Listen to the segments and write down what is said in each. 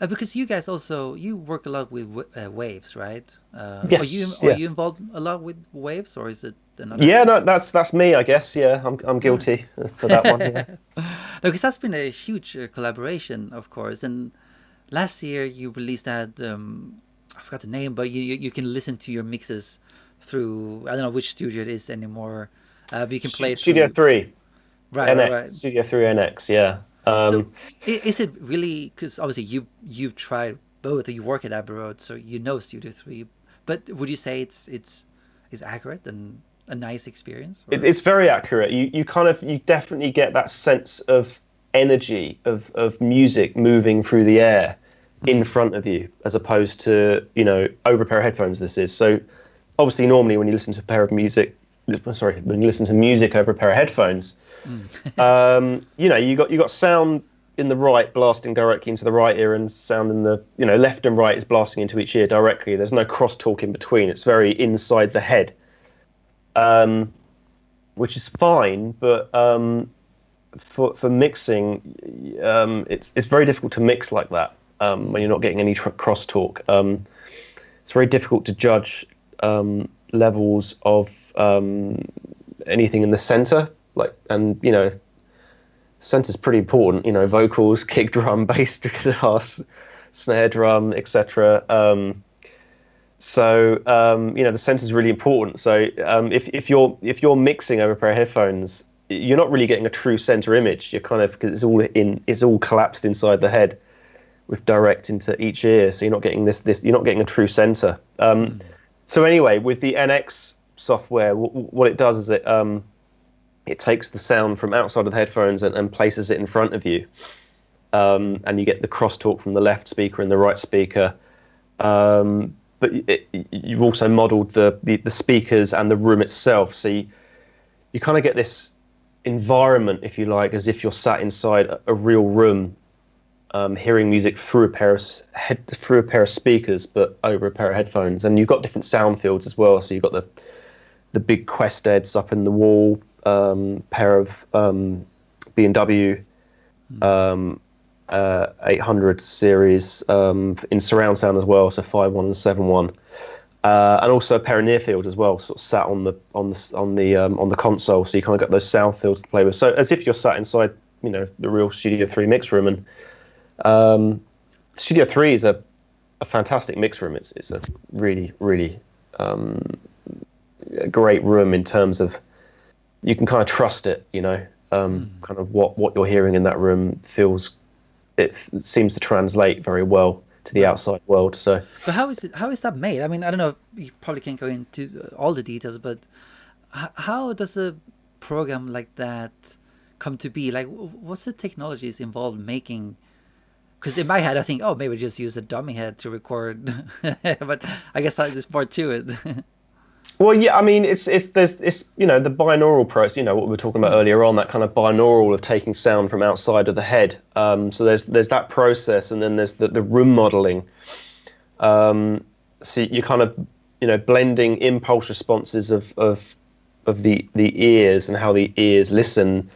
Because you guys also you work a lot with waves, right? Yes, Are yeah. you involved a lot with waves, or is it another? Yeah, no, that's me, I guess. Yeah, I'm Right. guilty for that one. Yeah. Because that's been a huge collaboration, of course. And last year you released that I forgot the name, but you can listen to your mixes through I don't know which studio it is anymore, but you can play it Studio through. 3 Right, right, NX, right. Studio 3 NX. Yeah. So is it really? Because obviously you've tried both. You work at Abbey Road, so you know Studio Three. But would you say it's accurate and a nice experience, or? It's very accurate. You definitely get that sense of energy of music moving through the air in Mm. front of you, as opposed to over a pair of headphones. This is so obviously normally when you listen to a pair of music, sorry, when you listen to music over a pair of headphones, Mm. you got sound in the right blasting directly into the right ear, and sound in the left and right is blasting into each ear directly. There's no crosstalk in between. It's very inside the head. Um, which is fine, but for mixing, it's very difficult to mix like that when you're Mm. not getting any crosstalk. It's very difficult to judge levels of anything in the center, and center's pretty important. Vocals, kick drum, bass guitar, snare drum, etc. The sense is really important. So if you're mixing over a pair of headphones, you're not really getting a true center image. You're kind of because it's all collapsed inside the head with direct into each ear. So you're not getting this you're not getting a true center. Mm. So anyway, with the NX software, what it does is it takes the sound from outside of the headphones and places it in front of you, and you get the crosstalk from the left speaker and the right speaker. But you've also modeled the speakers and the room itself. So you kind of get this environment, if you like, as if you're sat inside a real room, hearing music through through a pair of speakers, but over a pair of headphones. And you've got different sound fields as well. So you've got the big Quest heads up in the wall, pair of B&W Mm. 800 series in surround sound as well, so 5.1 and 7.1, and also a pair of near fields as well, sort of sat on the console, so you kind of got those sound fields to play with. So as if you're sat inside, the real Studio 3 mix room, and Studio 3 is a fantastic mix room. It's a really, really a great room in terms of you can kind of trust it, Mm. kind of what you're hearing in that room it seems to translate very well to the Right. outside world. So But how is it? How is that made? I mean, I don't know. You probably can't go into all the details, but how does a program like that come to be? Like, what's the technologies involved making? Because in my head, I think, oh, maybe just use a dummy head to record, but I guess there's more to it. well, yeah, I mean, it's the binaural process. What we were talking about Mm. earlier on, that kind of binaural of taking sound from outside of the head. So there's that process, and then there's the room modeling. So you're kind of blending impulse responses of the ears and how the ears listen,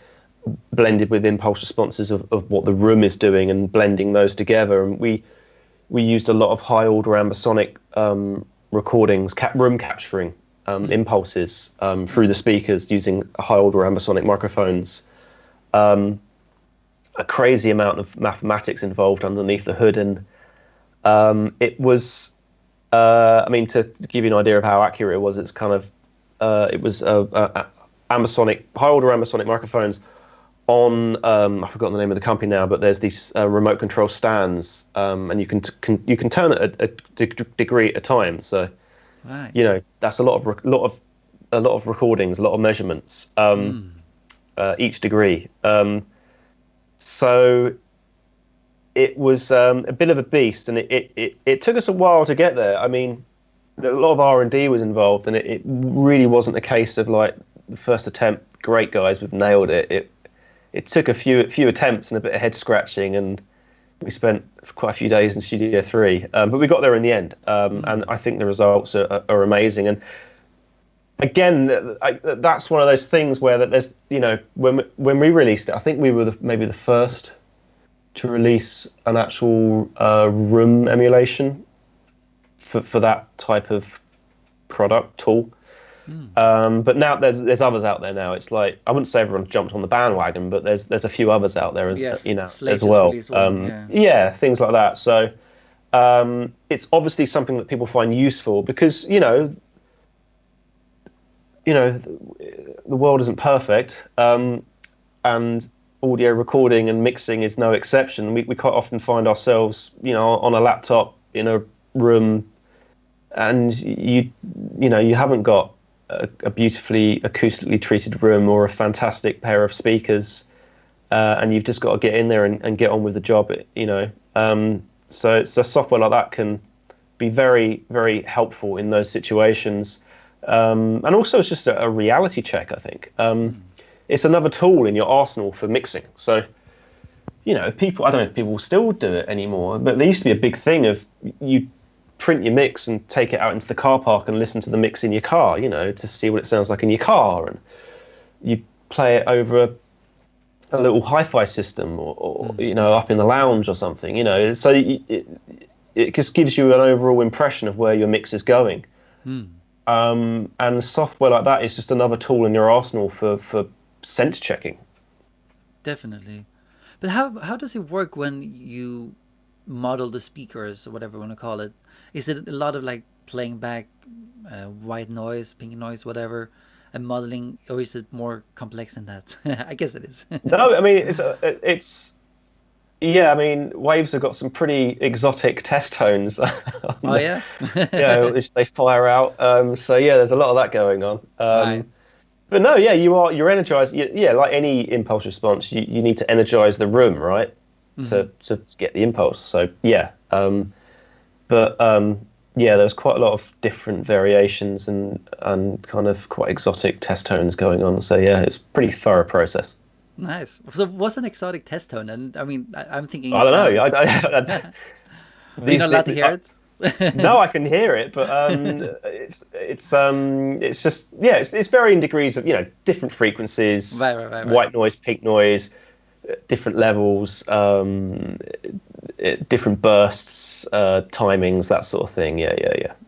blended with impulse responses of what the room is doing, and blending those together. And we used a lot of high order ambisonic recordings, room capturing Mm. impulses through the speakers using high order ambisonic microphones. A crazy amount of mathematics involved underneath the hood, and it was. I mean, to give you an idea of how accurate it was, it's kind of it was ambisonic, high order ambisonic microphones on I've forgotten the name of the company now, but there's these remote control stands, and you can turn it degree at a time. So Right. that's a lot of recordings, a lot of measurements, Mm. each degree. So it was a bit of a beast, and it took us a while to get there. I mean, a lot of R&D was involved, and it really wasn't a case of like the first attempt, great guys, we've nailed it. It took a few attempts and a bit of head scratching, and we spent quite a few days in Studio 3, but we got there in the end, and Mm. I think the results are amazing. And again, that's one of those things where that there's when we released it, I think we were maybe the first to release an actual room emulation for that type of product tool. But now there's others out there now. It's like, I wouldn't say everyone's jumped on the bandwagon, but there's a few others out there as Yes, you know Slate as just well. released one. Yeah. Yeah, things like that. So it's obviously something that people find useful because the world isn't perfect, and audio recording and mixing is no exception. We quite often find ourselves, on a laptop in a room, and you haven't got a beautifully acoustically treated room or a fantastic pair of speakers, and you've just got to get in there and get on with the job. So software like that can be very, very helpful in those situations. And also, it's just a reality check, I think. It's another tool in your arsenal for mixing. So, people, I don't know if people still do it anymore, but there used to be a big thing of you print your mix and take it out into the car park and listen to the mix in your car, to see what it sounds like in your car. And you play it over a little hi-fi system or up in the lounge or something, So it just gives you an overall impression of where your mix is going. And software like that is just another tool in your arsenal for sense checking. Definitely. But how does it work when you model the speakers or whatever you want to call it? Is it a lot of like playing back white noise, pink noise, whatever, and modeling, or is it more complex than that? I guess it is. No, I mean it's yeah, I mean, Waves have got some pretty exotic test tones. Oh yeah. Which they fire out. So yeah, there's a lot of that going on. Right. But no, yeah, you're energized. Yeah, like any impulse response, you need to energize the room, right, to get the impulse. So yeah, yeah, there's quite a lot of different variations and kind of quite exotic test tones going on. So yeah, it's a pretty thorough process. Nice. So what's an exotic test tone? And I mean, I'm thinking. I don't know. Are you not allowed to hear it? No, I can hear it, but it's just it's varying degrees of different frequencies, right. white noise, pink noise, different levels, different bursts, timings, that sort of thing. Yeah.